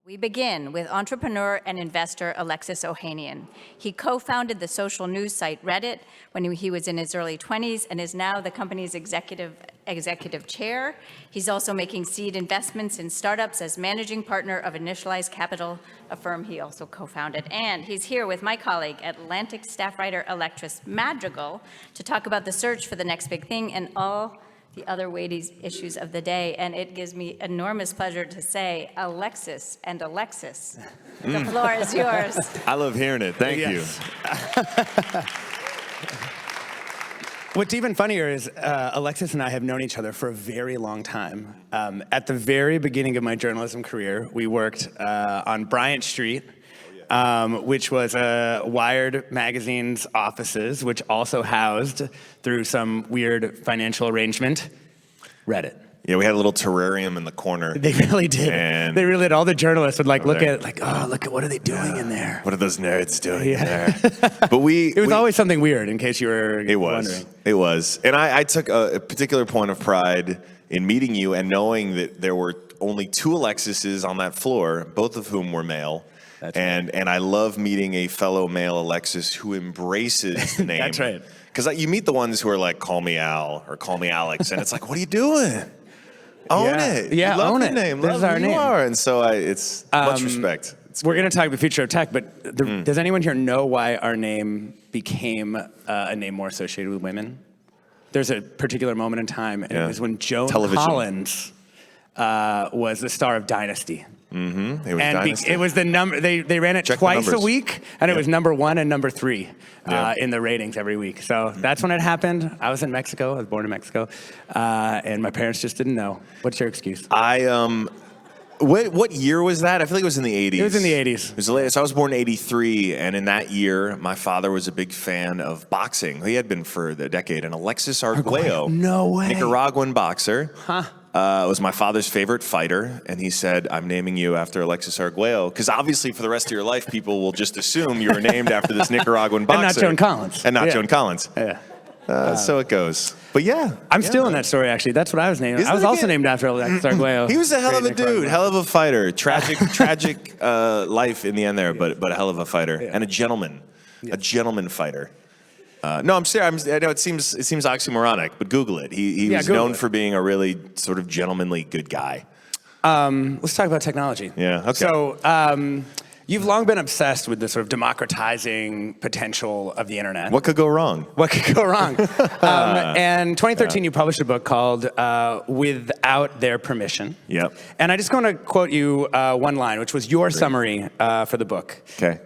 We begin with entrepreneur and investor Alexis Ohanian. He co-founded the social news site Reddit when he was in his early 20s and is now the company's executive chair. He's also making seed investments in startups as managing partner of Initialized Capital, a firm he also co-founded. And he's here with my colleague, Atlantic staff writer Alexis Madrigal, to talk about the search for the next big thing and all the other weighty issues of the day. And it gives me enormous pleasure to say, Alexis and Alexis, the floor is yours. I love hearing it. Thank you. What's even funnier is Alexis and I have known each other for a very long time. At the very beginning of my journalism career, we worked on Bryant Street, which was Wired magazine's offices, which also housed, through some weird financial arrangement, Reddit. Yeah, we had a little terrarium in the corner. They really did. And they really did. All the journalists would look at it like, oh, look at what are they doing in there? What are those nerds doing in there? But it was always something weird, in case you were wondering. It was. And I took a particular point of pride in meeting you and knowing that there were only two Alexises on that floor, both of whom were male. That's and I love meeting a fellow male Alexis who embraces the name. That's right. Because you meet the ones who are like, call me Al or call me Alex, and it's like, what are you doing? Own it. Yeah, you love own the it. name. This Love is our who name. You are. And so it's much respect. We're going to talk the future of tech, but does anyone here know why our name became a name more associated with women? There's a particular moment in time, and it was when Joan Collins was the star of Dynasty. Mm-hmm. It was and Dynasty. It was the number. They ran it twice a week, and it was number 1 and number 3 in the ratings every week. So that's when it happened. I was in Mexico. I was born in Mexico, and my parents just didn't know. What's your excuse? What year was that? I feel like it was in the 80s. It was in the 80s. It was the latest. So I was born in 83, and in that year, my father was a big fan of boxing. He had been for a decade. And Alexis Arguello, no way, Nicaraguan boxer, was my father's favorite fighter. And he said, I'm naming you after Alexis Arguello. Because obviously, for the rest of your life, people will just assume you were named after this Nicaraguan boxer. And not Joan Collins. And not Joan Collins. Yeah. So it goes. But I'm still in that story, actually. That's what I was named. I was also named after Alexis Arguello. He was a hell of a dude, hell of a fighter. Tragic life in the end there, but a hell of a fighter. And a gentleman fighter. No, I'm serious. I know it seems oxymoronic, but Google it. He was known for being a really sort of gentlemanly good guy. Let's talk about technology. Yeah, okay. So, you've long been obsessed with the sort of democratizing potential of the internet. What could go wrong? What could go wrong? And in 2013, you published a book called Without Their Permission. Yep. And I just want to quote you one line, which was your summary for the book. Okay.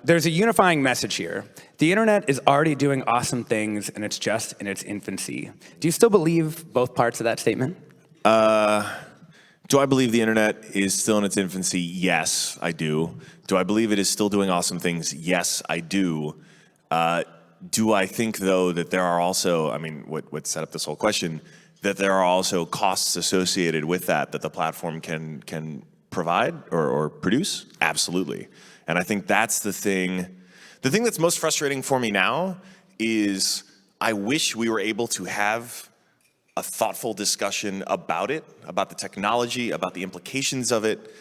There's a unifying message here. The internet is already doing awesome things, and it's just in its infancy. Do you still believe both parts of that statement? Do I believe the internet is still in its infancy? Yes, I do. Do I believe it is still doing awesome things? Yes, I do. Do I think, though, that there are also, what set up this whole question, that there are also costs associated with that the platform can provide or produce? Absolutely. And I think that's the thing. The thing that's most frustrating for me now is I wish we were able to have a thoughtful discussion about it, about the technology, about the implications of it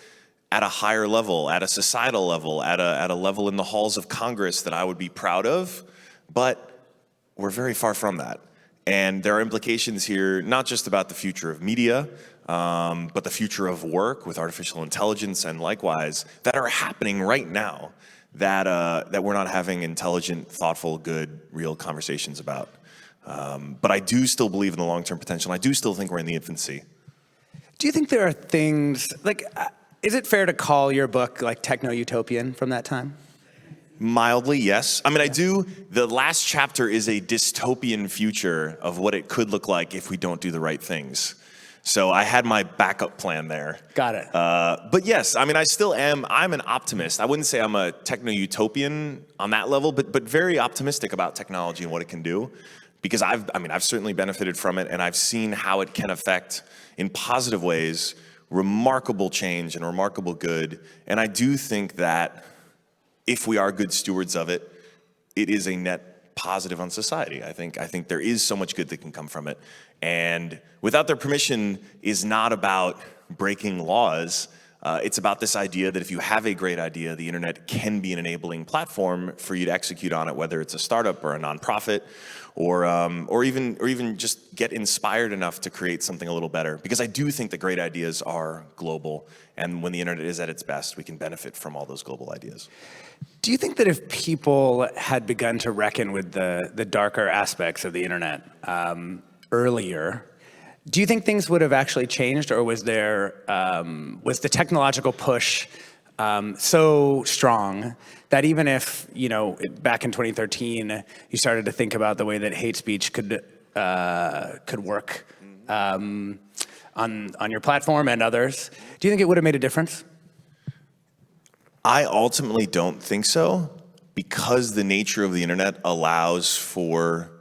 at a higher level, at a societal level, at a level in the halls of Congress that I would be proud of, but we're very far from that. And there are implications here, not just about the future of media, but the future of work with artificial intelligence and likewise, that are happening right now that we're not having intelligent, thoughtful, good, real conversations about. But I do still believe in the long-term potential. I do still think we're in the infancy. Do you think there are things, is it fair to call your book techno utopian from that time? Mildly, yes. I do. The last chapter is a dystopian future of what it could look like if we don't do the right things. So I had my backup plan there. Got it. But yes, I still am. I'm an optimist. I wouldn't say I'm a techno-utopian on that level, but very optimistic about technology and what it can do. Because I've certainly benefited from it, and I've seen how it can affect, in positive ways, remarkable change and remarkable good. And I do think that if we are good stewards of it, it is a net positive on society. I think there is so much good that can come from it. And without their permission is not about breaking laws. It's about this idea that if you have a great idea, the internet can be an enabling platform for you to execute on it, whether it's a startup or a nonprofit, or even just get inspired enough to create something a little better. Because I do think that great ideas are global, and when the internet is at its best, we can benefit from all those global ideas. Do you think that if people had begun to reckon with the darker aspects of the internet earlier, do you think things would have actually changed, or was the technological push so strong that even if, back in 2013, you started to think about the way that hate speech could work on your platform and others, do you think it would have made a difference? I ultimately don't think so, because the nature of the internet allows for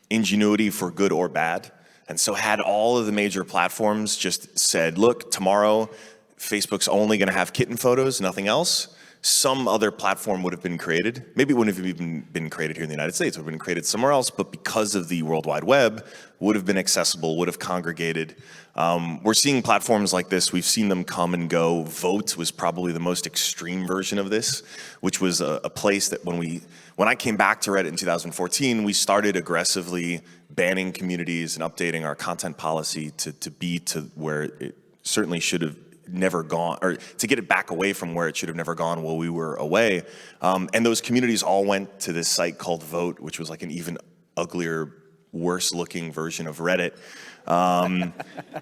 ingenuity for good or bad. And so had all of the major platforms just said, look, tomorrow Facebook's only going to have kitten photos, nothing else, some other platform would have been created. Maybe it wouldn't have even been created here in the United States. It would have been created somewhere else, but because of the World Wide Web, would have been accessible, would have congregated. We're seeing platforms like this. We've seen them come and go. Vote was probably the most extreme version of this, which was a place that when I came back to Reddit in 2014, we started aggressively banning communities and updating our content policy to be to where it certainly should have never gone, or to get it back away from where it should have never gone while we were away. And those communities all went to this site called Vote, which was like an even uglier, worse looking version of Reddit. I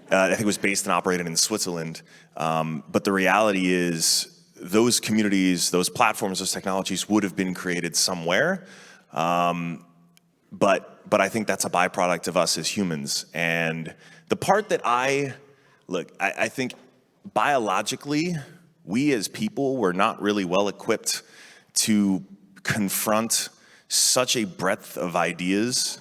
think it was based and operated in Switzerland. But the reality is those communities, those platforms, those technologies would have been created somewhere. But I think that's a byproduct of us as humans. And the part that I think biologically, we as people were not really well equipped to confront such a breadth of ideas.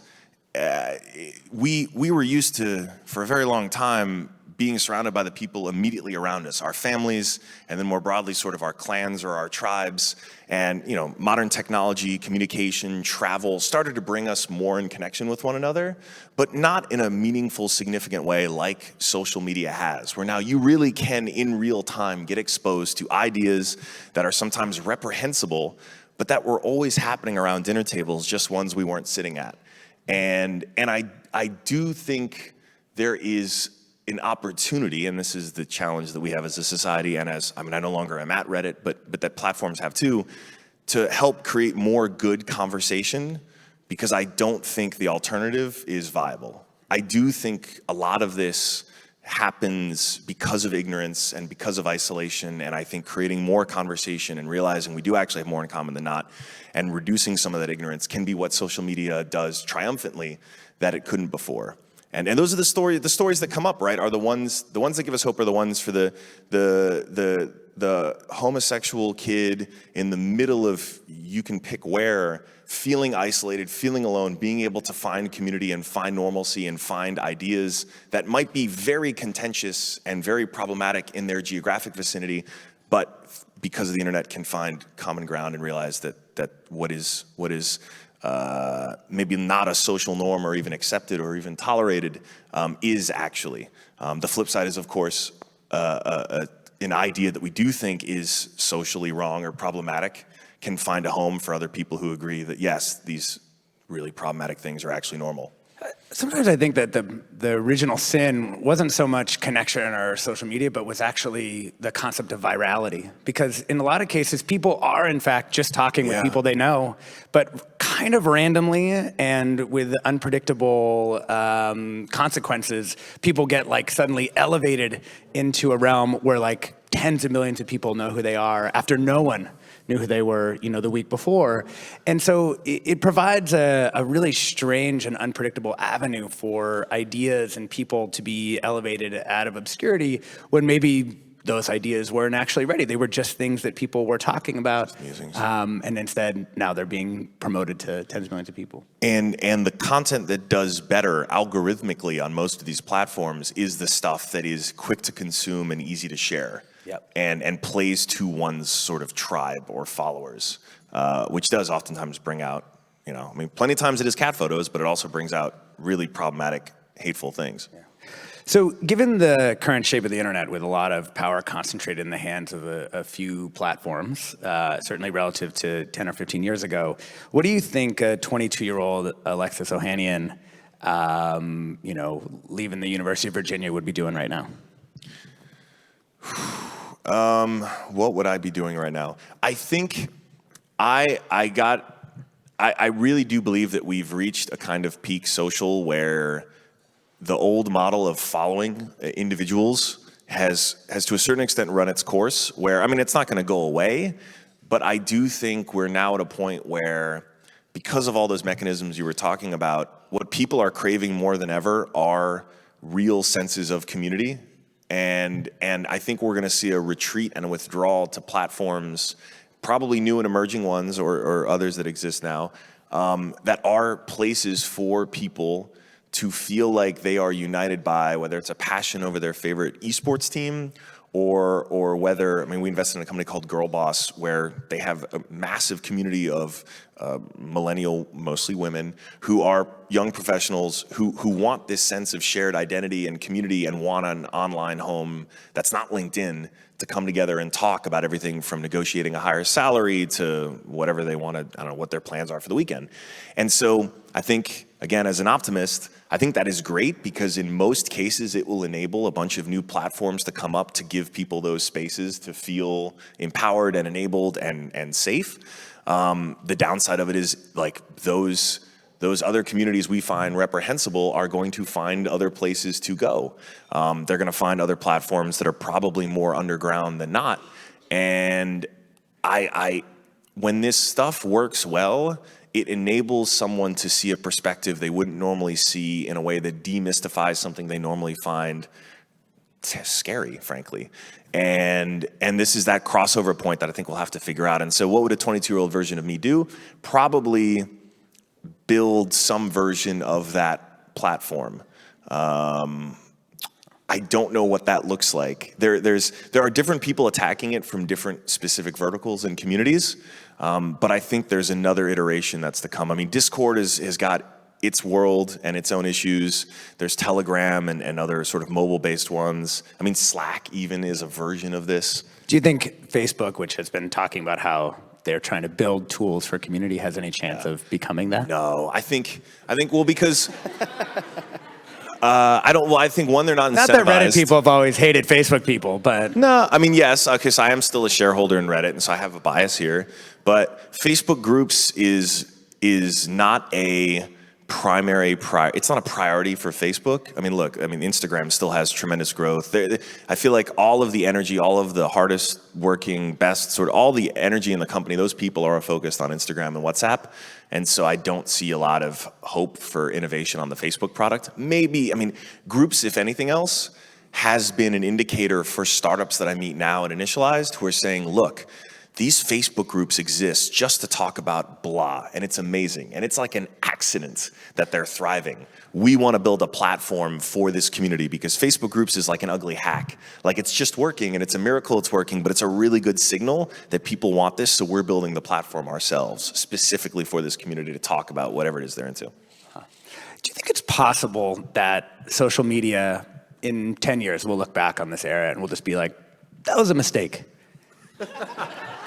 We were used to, for a very long time, being surrounded by the people immediately around us, our families, and then more broadly, sort of our clans or our tribes. And modern technology, communication, travel started to bring us more in connection with one another, but not in a meaningful, significant way like social media has, where now you really can, in real time, get exposed to ideas that are sometimes reprehensible, but that were always happening around dinner tables, just ones we weren't sitting at. And I do think there is an opportunity, and this is the challenge that we have as a society, and I no longer am at Reddit, but that platforms have too, to help create more good conversation, because I don't think the alternative is viable. I do think a lot of this happens because of ignorance and because of isolation, and I think creating more conversation and realizing we do actually have more in common than not, and reducing some of that ignorance can be what social media does triumphantly that it couldn't before. And those are the stories that come up, right? Are the ones that give us hope are the ones for the homosexual kid in the middle of you can pick where, feeling isolated, feeling alone, being able to find community and find normalcy and find ideas that might be very contentious and very problematic in their geographic vicinity, but because of the internet can find common ground and realize that what is maybe not a social norm or even accepted or even tolerated is actually. The flip side is, of course, an idea that we do think is socially wrong or problematic can find a home for other people who agree that, yes, these really problematic things are actually normal. Sometimes I think that the original sin wasn't so much connection or social media, but was actually the concept of virality. Because in a lot of cases, people are, in fact, just talking with people they know, but kind of randomly and with unpredictable consequences, people get suddenly elevated into a realm where tens of millions of people know who they are after no one knew who they were, the week before. And so it provides a really strange and unpredictable avenue for ideas and people to be elevated out of obscurity when maybe those ideas weren't actually ready. They were just things that people were talking about. And instead, now they're being promoted to tens of millions of people. And the content that does better algorithmically on most of these platforms is the stuff that is quick to consume and easy to share. Yep. And plays to one's sort of tribe or followers, which does oftentimes bring out, plenty of times it is cat photos, but it also brings out really problematic, hateful things. Yeah. So given the current shape of the internet with a lot of power concentrated in the hands of a few platforms, certainly relative to 10 or 15 years ago, what do you think a 22-year-old Alexis Ohanian, leaving the University of Virginia would be doing right now? What would I be doing right now? I think I really do believe that we've reached a kind of peak social where the old model of following individuals has to a certain extent run its course, where, I mean, it's not going to go away, but I do think we're now at a point where, because of all those mechanisms you were talking about, what people are craving more than ever are real senses of community. And I think we're going to see a retreat and a withdrawal to platforms, probably new and emerging ones or others that exist now, that are places for people to feel like they are united by, whether it's a passion over their favorite esports team or whether, I mean, we invested in a company called Girl Boss where they have a massive community of millennial, mostly women, who are young professionals who want this sense of shared identity and community and want an online home that's not LinkedIn to come together and talk about everything from negotiating a higher salary to whatever they want to, I don't know, what their plans are for the weekend. And so I think, again, as an optimist, I think that is great because in most cases it will enable a bunch of new platforms to come up to give people those spaces to feel empowered and enabled and safe. The downside of it is like those other communities we find reprehensible are going to find other places to go. They're going to find other platforms that are probably more underground than not. And when this stuff works well, it enables someone to see a perspective they wouldn't normally see in a way that demystifies something they normally find scary, frankly. And this is that crossover point that I think we'll have to figure out. And so what would a 22-year-old version of me do? Probably build some version of that platform. I don't know what that looks like. There are different people attacking it from different specific verticals and communities, but I think there's another iteration that's to come. I mean, Discord has got its world and its own issues. There's Telegram and other sort of mobile-based ones. I mean, Slack even is a version of this. Do you think Facebook, which has been talking about how they're trying to build tools for community, has any chance of becoming that? No, I think well, because I think one, they're not incentivized. Not that Reddit people have always hated Facebook people, but no, I mean, yes, because I am still a shareholder in Reddit, and so I have a bias here. But Facebook groups is not a it's not a priority for Facebook. I mean, look, Instagram still has tremendous growth. I feel like all of the energy, all of the hardest working, best sort of all the energy in the company, those people are focused on Instagram and WhatsApp. And so I don't see a lot of hope for innovation on the Facebook product. Maybe, I mean, groups, if anything else, has been an indicator for startups that I meet now at Initialized who are saying, look, these Facebook groups exist just to talk about blah, and it's amazing. And it's like an accident that they're thriving. We want to build a platform for this community because Facebook groups is like an ugly hack. Like it's just working, and it's a miracle it's working, but it's a really good signal that people want this, so we're building the platform ourselves, specifically for this community to talk about whatever it is they're into. Do you think it's possible that social media in 10 years, we'll look back on this era and we'll just be like, that was a mistake?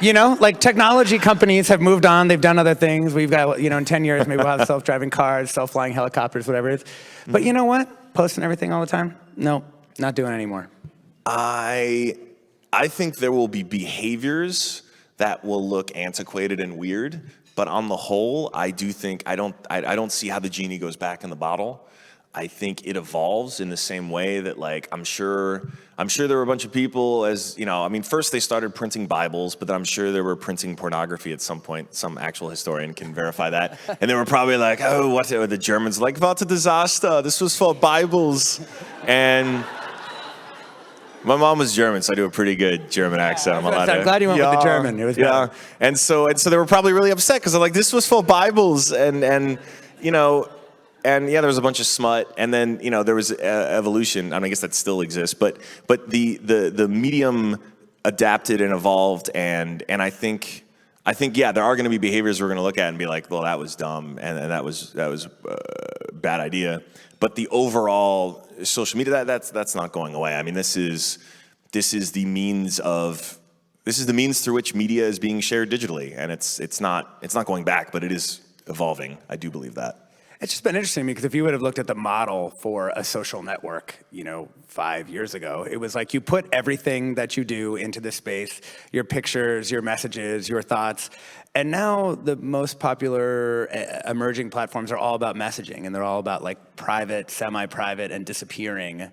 You know, like technology companies have moved on. They've done other things. We've got, in 10 years, maybe we'll have self-driving cars, self-flying helicopters, whatever it is. But you know what? Posting everything all the time? No, not doing it anymore. I think there will be behaviors that will look antiquated and weird. But on the whole, I do think, I don't see how the genie goes back in the bottle. I think it evolves in the same way that, like, I'm sure there were a bunch of people, first they started printing Bibles, but then I'm sure they were printing pornography at some point. Some actual historian can verify that. And they were probably like, oh, what are the Germans like? What a disaster. This was for Bibles. And my mom was German, so I do a pretty good German accent. I'm glad you went with the German. It was better. And so they were probably really upset because they're like, this was for Bibles. And yeah, there was a bunch of smut, and then there was evolution. I guess that still exists, but the medium adapted and evolved, and I think yeah, there are going to be behaviors we're going to look at and be like, well, that was dumb, and that was a bad idea. But the overall social media, that's not going away. I mean, this is the means through which media is being shared digitally, and it's not going back, but it is evolving. I do believe that. It's just been interesting because if you would have looked at the model for a social network, 5 years ago, it was like you put everything that you do into the space, your pictures, your messages, your thoughts. And now the most popular emerging platforms are all about messaging, and they're all about like private, semi-private, and disappearing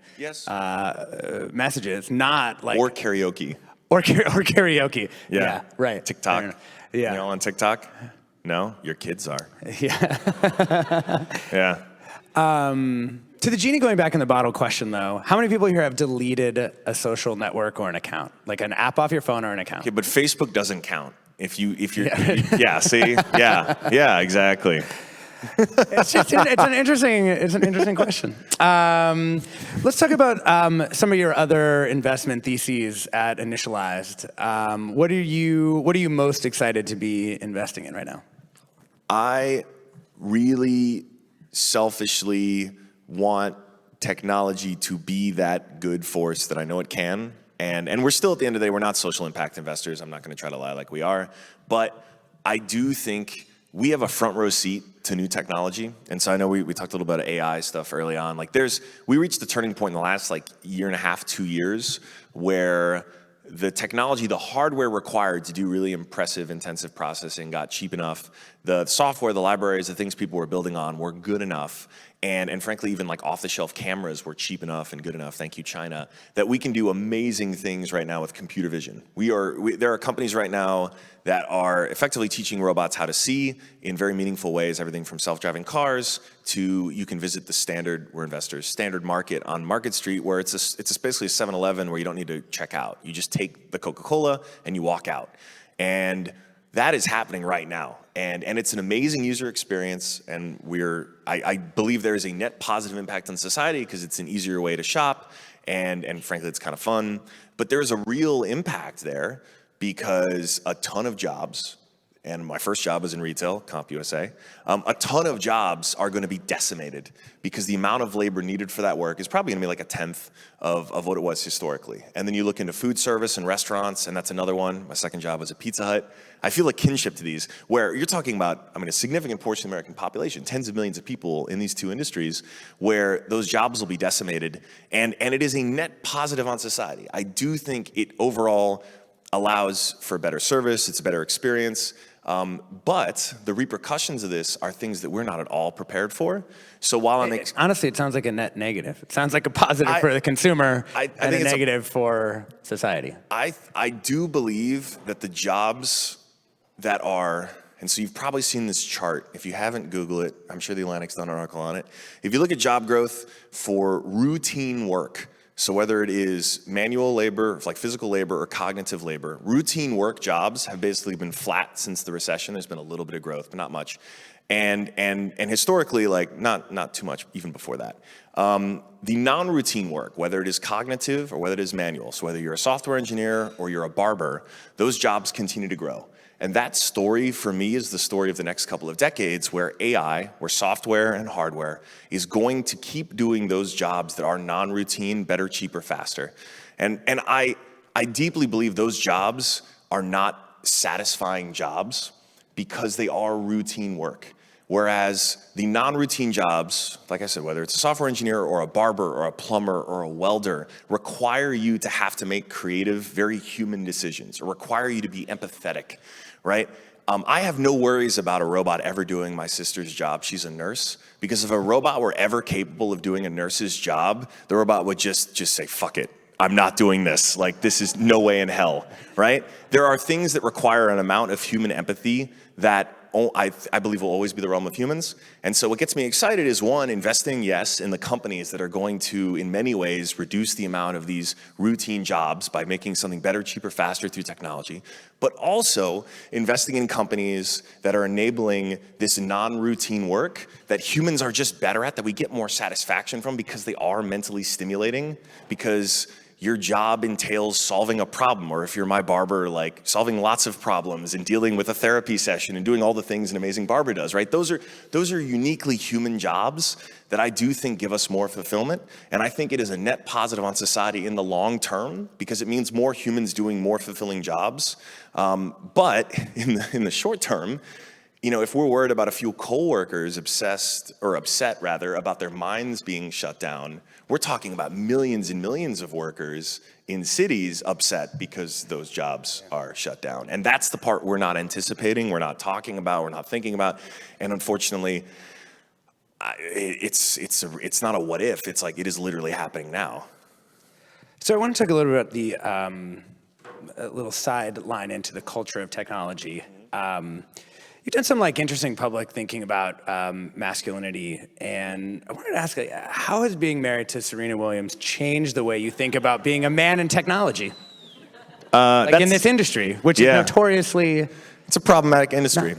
messages, not like... Or karaoke. Or karaoke. Yeah, right. TikTok. Yeah. You know, on TikTok? No, your kids are. Yeah. Yeah. To the genie going back in the bottle question, though, how many people here have deleted a social network or an account? Like an app off your phone or an account? Okay, but Facebook doesn't count. If you're, yeah, see? Yeah, exactly. It's an interesting question. Let's talk about some of your other investment theses at Initialized. What are you most excited to be investing in right now? I really selfishly want technology to be that good force that I know it can. And we're still, at the end of the day, we're not social impact investors. I'm not going to try to lie like we are. But I do think we have a front row seat to new technology. And so I know we talked a little bit about AI stuff early on. Like we reached the turning point in the last year and a half, 2 years, where the technology, the hardware required to do really impressive intensive processing got cheap enough. The software, the libraries, the things people were building on were good enough. And frankly, even like off-the-shelf cameras were cheap enough and good enough, thank you, China, that we can do amazing things right now with computer vision. There are companies right now that are effectively teaching robots how to see in very meaningful ways, everything from self-driving cars to you can visit the standard market on Market Street, where it's basically a 7-Eleven where you don't need to check out. You just take the Coca-Cola and you walk out. And that is happening right now. And it's an amazing user experience, and I believe there is a net positive impact on society because it's an easier way to shop, and frankly, it's kind of fun. But there's a real impact there because a ton of jobs, and my first job was in retail, CompUSA, a ton of jobs are going to be decimated because the amount of labor needed for that work is probably going to be like a tenth of what it was historically. And then you look into food service and restaurants, and that's another one. My second job was at Pizza Hut. I feel a kinship to these, where you're talking about, a significant portion of the American population, tens of millions of people in these two industries, where those jobs will be decimated, and it is a net positive on society. I do think it overall allows for better service, it's a better experience, but the repercussions of this are things that we're not at all prepared for. So while honestly, it sounds like a net negative. It sounds like a positive for the consumer and a negative for society. I do believe that the jobs that are, and so you've probably seen this chart. If you haven't, Google it. I'm sure the Atlantic's done an article on it. If you look at job growth for routine work, so whether it is manual labor, like physical labor, or cognitive labor, routine work jobs have basically been flat since the recession. There's been a little bit of growth, but not much. And historically, not too much even before that. The non-routine work, whether it is cognitive or whether it is manual, so whether you're a software engineer or you're a barber, those jobs continue to grow. And that story, for me, is the story of the next couple of decades, where AI, where software and hardware, is going to keep doing those jobs that are non-routine better, cheaper, faster. And I deeply believe those jobs are not satisfying jobs because they are routine work. Whereas the non-routine jobs, like I said, whether it's a software engineer or a barber or a plumber or a welder, require you to have to make creative, very human decisions, or require you to be empathetic, right? I have no worries about a robot ever doing my sister's job. She's a nurse. Because if a robot were ever capable of doing a nurse's job, the robot would just say, fuck it. I'm not doing this. Like, this is no way in hell, right? There are things that require an amount of human empathy that I believe will always be the realm of humans. And so what gets me excited is, one, investing, yes, in the companies that are going to, in many ways, reduce the amount of these routine jobs by making something better, cheaper, faster through technology, but also investing in companies that are enabling this non-routine work that humans are just better at, that we get more satisfaction from because they are mentally stimulating, because your job entails solving a problem, or if you're my barber, like solving lots of problems and dealing with a therapy session and doing all the things an amazing barber does, right? Those are uniquely human jobs that I do think give us more fulfillment. And I think it is a net positive on society in the long term because it means more humans doing more fulfilling jobs. But in the short term, if we're worried about a few coworkers upset about their minds being shut down, we're talking about millions and millions of workers in cities upset because those jobs are shut down. And that's the part we're not anticipating, we're not talking about, we're not thinking about. And unfortunately, it's not a what if, it's like it is literally happening now. So I want to talk a little bit about the a little sideline into the culture of technology. You've done some interesting public thinking about masculinity, and I wanted to ask, how has being married to Serena Williams changed the way you think about being a man in technology? In this industry, which is notoriously... It's a problematic industry.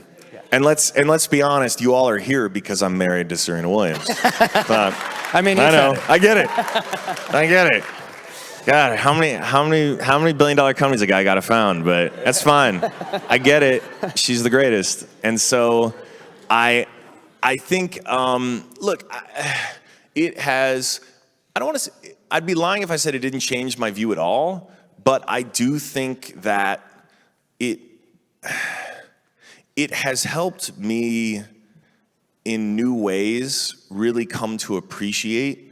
And let's be honest, you all are here because I'm married to Serena Williams. But, I mean, I know, I get it. God, how many billion-dollar companies a guy got to found? But that's fine. I get it. She's the greatest, and so I think. Look, it has. I don't want to say. I'd be lying if I said it didn't change my view at all. But I do think that it has helped me in new ways really come to appreciate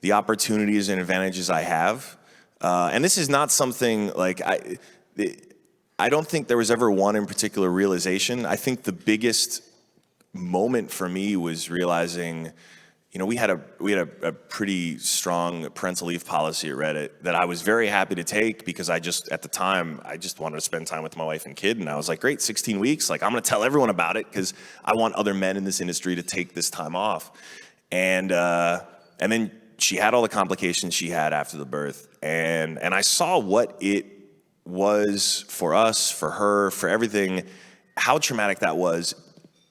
the opportunities and advantages I have. And this is not something I don't think there was ever one in particular realization. I think the biggest moment for me was realizing, we had a pretty strong parental leave policy at Reddit that I was very happy to take because at the time, I just wanted to spend time with my wife and kid. And I was like, great, 16 weeks. I'm going to tell everyone about it because I want other men in this industry to take this time off. And then she had all the complications she had after the birth. And I saw what it was for us, for her, for everything, how traumatic that was,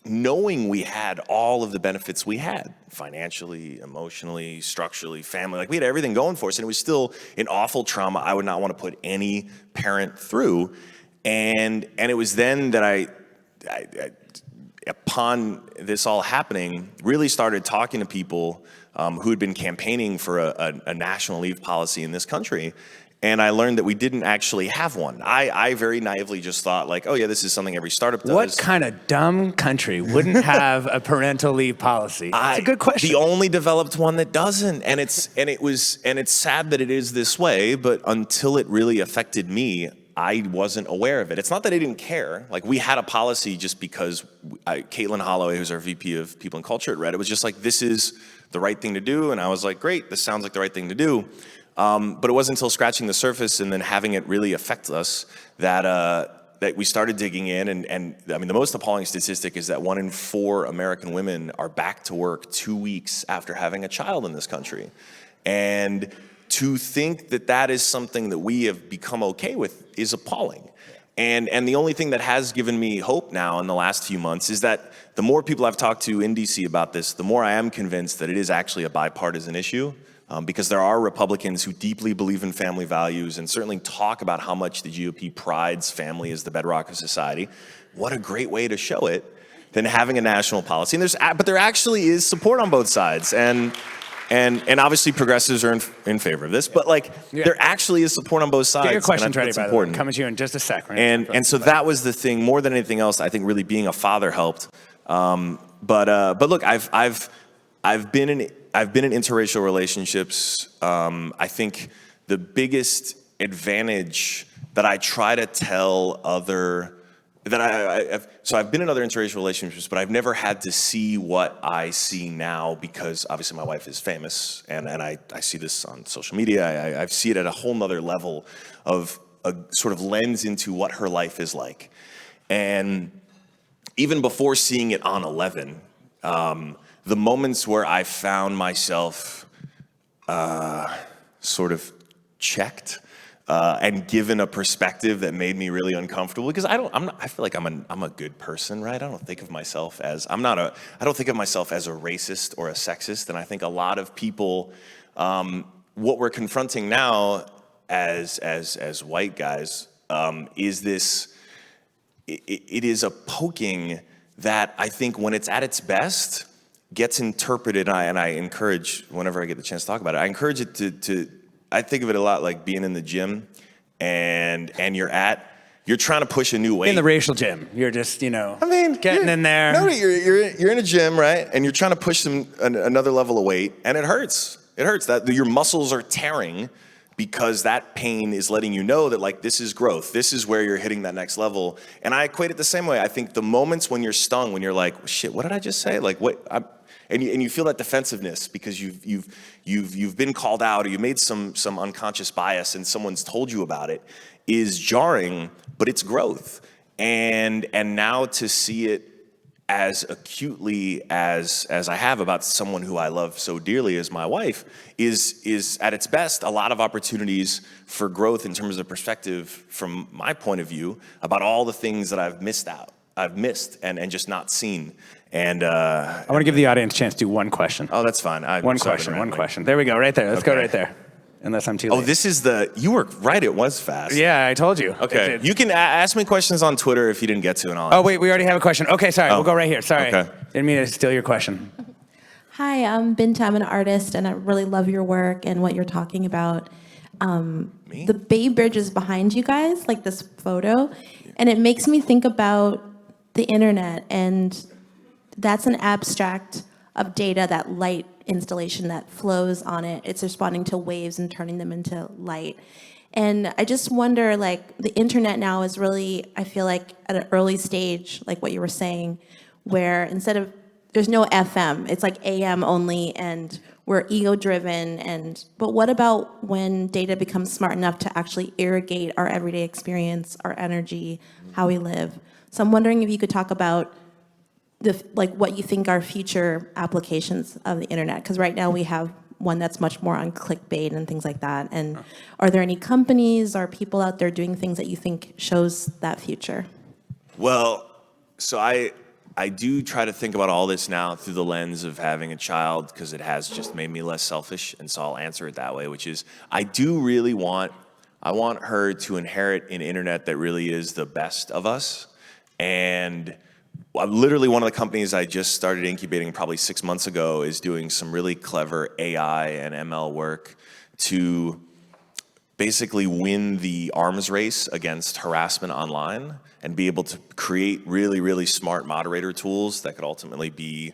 knowing we had all of the benefits we had, financially, emotionally, structurally, family, we had everything going for us, and it was still an awful trauma I would not want to put any parent through. And it was then that I upon this all happening, really started talking to people who had been campaigning for a national leave policy in this country. And I learned that we didn't actually have one. I very naively just thought oh yeah, this is something every startup does. What kind of dumb country wouldn't have a parental leave policy? That's a good question. The only developed one that doesn't. And it's sad that it is this way, but until it really affected me, I wasn't aware of it. It's not that I didn't care. We had a policy just because Caitlin Holloway, who's our VP of People and Culture at Reddit, was just this is the right thing to do. And I was like, great, this sounds like the right thing to do. But it wasn't until scratching the surface and then having it really affect us that we started digging in. And I mean, the most appalling statistic is that 1 in 4 American women are back to work 2 weeks after having a child in this country. And to think that is something that we have become okay with is appalling. And the only thing that has given me hope now in the last few months is that the more people I've talked to in DC about this, the more I am convinced that it is actually a bipartisan issue. Because there are Republicans who deeply believe in family values and certainly talk about how much the GOP prides family as the bedrock of society. What a great way to show it than having a national policy. But there actually is support on both sides. And obviously progressives are in favor of this, but there actually is support on both sides. Get your questions ready, by the way. Important. Coming to you in just a sec. And so that was the thing, more than anything else, I think really being a father helped. But look, I've been in interracial relationships. I think the biggest advantage that I try to tell I've been in other interracial relationships, but I've never had to see what I see now because obviously my wife is famous and I see this on social media. I see it at a whole nother level of a sort of lens into what her life is like. And even before seeing it on 11, the moments where I found myself sort of checked and given a perspective that made me really uncomfortable, because I feel like I'm a good person, right? I don't think of myself as I don't think of myself as a racist or a sexist, and I think a lot of people, what we're confronting now as white guys is this. It is a poking that I think when it's at its best gets interpreted, and I encourage, whenever I get the chance to talk about it, I encourage it to I think of it a lot like being in the gym and you're trying to push a new weight. In the racial gym, you're just, getting in there. No, you're in a gym, right? And you're trying to push another level of weight, and it hurts. It hurts that your muscles are tearing because that pain is letting you know that like this is growth. This is where you're hitting that next level. And I equate it the same way. I think the moments when you're stung, when you're like, shit, what did I just say? Like what? And you feel that defensiveness because you've been called out, or you made some unconscious bias, and someone's told you about it, is jarring, but it's growth. And now to see it as acutely as I have about someone who I love so dearly as my wife is at its best a lot of opportunities for growth in terms of perspective from my point of view about all the things that I've missed and just not seen. And I want to give the audience a chance to do one question. Oh, that's fine. One question. There we go, right there. Let's go right there. Unless I'm too late. Oh, this is you were right, it was fast. Yeah, I told you. Okay, you can ask me questions on Twitter if you didn't get to, and all. Oh, wait, we already have a question. Okay, sorry, we'll go right here. Sorry. Okay. Didn't mean to steal your question. Hi, I'm Binta. I'm an artist, and I really love your work and what you're talking about. Me? The Bay Bridge is behind you guys, like this photo, and it makes me think about the internet, and that's an abstract of data, that light installation that flows on it. It's responding to waves and turning them into light. And I just wonder, like, the internet now is really, I feel like, at an early stage, like what you were saying, where instead of, there's no FM, it's like AM only, and we're ego-driven. But what about when data becomes smart enough to actually irrigate our everyday experience, our energy, how we live? So I'm wondering if you could talk about what you think are future applications of the internet, because right now we have one that's much more on clickbait and things like that. And are there any companies or people out there doing things that you think shows that future? Well, so I do try to think about all this now through the lens of having a child, because it has just made me less selfish, and so I'll answer it that way, which is I want her to inherit an internet that really is the best of us. And literally one of the companies I just started incubating probably 6 months ago is doing some really clever AI and ML work to basically win the arms race against harassment online and be able to create really, really smart moderator tools that could ultimately be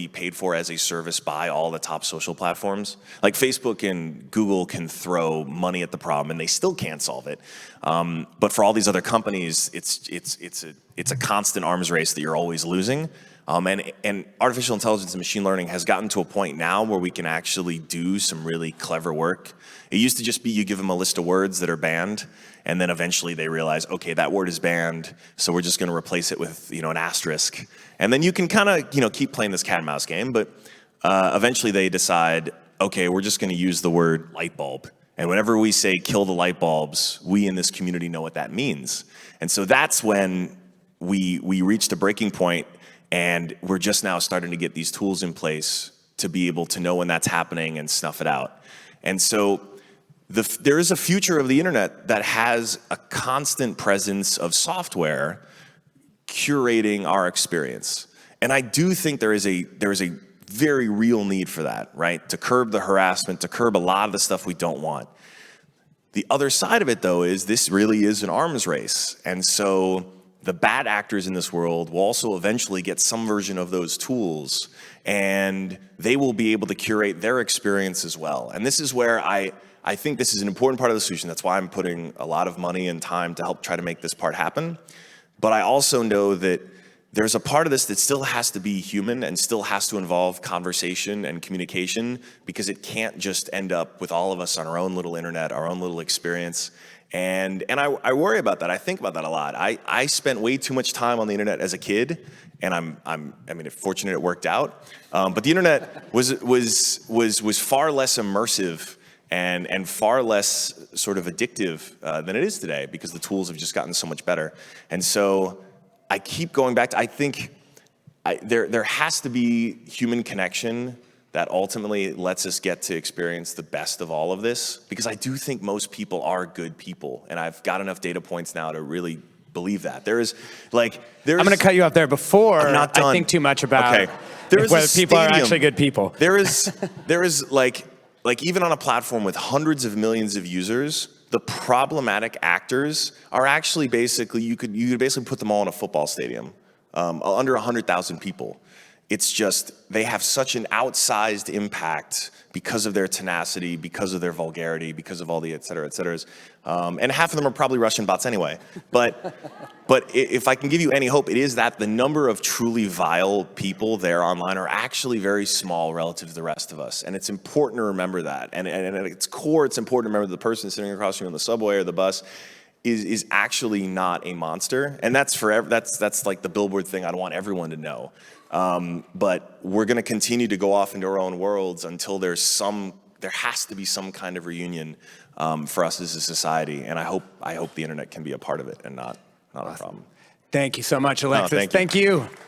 paid for as a service by all the top social platforms. Like Facebook and Google can throw money at the problem and they still can't solve it. But for all these other companies, it's a constant arms race that you're always losing. And artificial intelligence and machine learning has gotten to a point now where we can actually do some really clever work. It used to just be you give them a list of words that are banned, and then eventually they realize, okay, that word is banned, so we're just going to replace it with an asterisk. And then you can kind of keep playing this cat and mouse game, but eventually they decide, okay, we're just going to use the word light bulb. And whenever we say kill the light bulbs, we in this community know what that means. And so that's when we reached a breaking point, and we're just now starting to get these tools in place to be able to know when that's happening and snuff it out. And so there is a future of the internet that has a constant presence of software curating our experience. And I do think there is a very real need for that, right? To curb the harassment, to curb a lot of the stuff we don't want. The other side of it, though, is this really is an arms race. And so the bad actors in this world will also eventually get some version of those tools, and they will be able to curate their experience as well. And this is where I think this is an important part of the solution. That's why I'm putting a lot of money and time to help try to make this part happen. But I also know that there's a part of this that still has to be human and still has to involve conversation and communication, because it can't just end up with all of us on our own little internet, our own little experience. And I worry about that. I think about that a lot. I spent way too much time on the internet as a kid, and I'm fortunate it worked out. But the internet was far less immersive and far less sort of addictive than it is today, because the tools have just gotten so much better. And so I keep going back to, I think there has to be human connection that ultimately lets us get to experience the best of all of this, because I do think most people are good people, and I've got enough data points now to really believe that. I'm going to cut you off there before I'm not done. I think too much about Okay. There is whether a people are stadium. actually good people. There is like even on a platform with hundreds of millions of users, the problematic actors are actually basically, you could basically put them all in a football stadium, under 100,000 people. It's just, they have such an outsized impact because of their tenacity, because of their vulgarity, because of all the et ceteras. And half of them are probably Russian bots anyway. But if I can give you any hope, it is that the number of truly vile people there online are actually very small relative to the rest of us. And it's important to remember that. And at its core, it's important to remember the person sitting across from you on the subway or the bus is actually not a monster. And that's like the billboard thing I'd want everyone to know. But we're going to continue to go off into our own worlds until there has to be some kind of reunion for us as a society. And I hope the internet can be a part of it and not a problem. Thank you so much, Alexis. No, thank you. Thank you.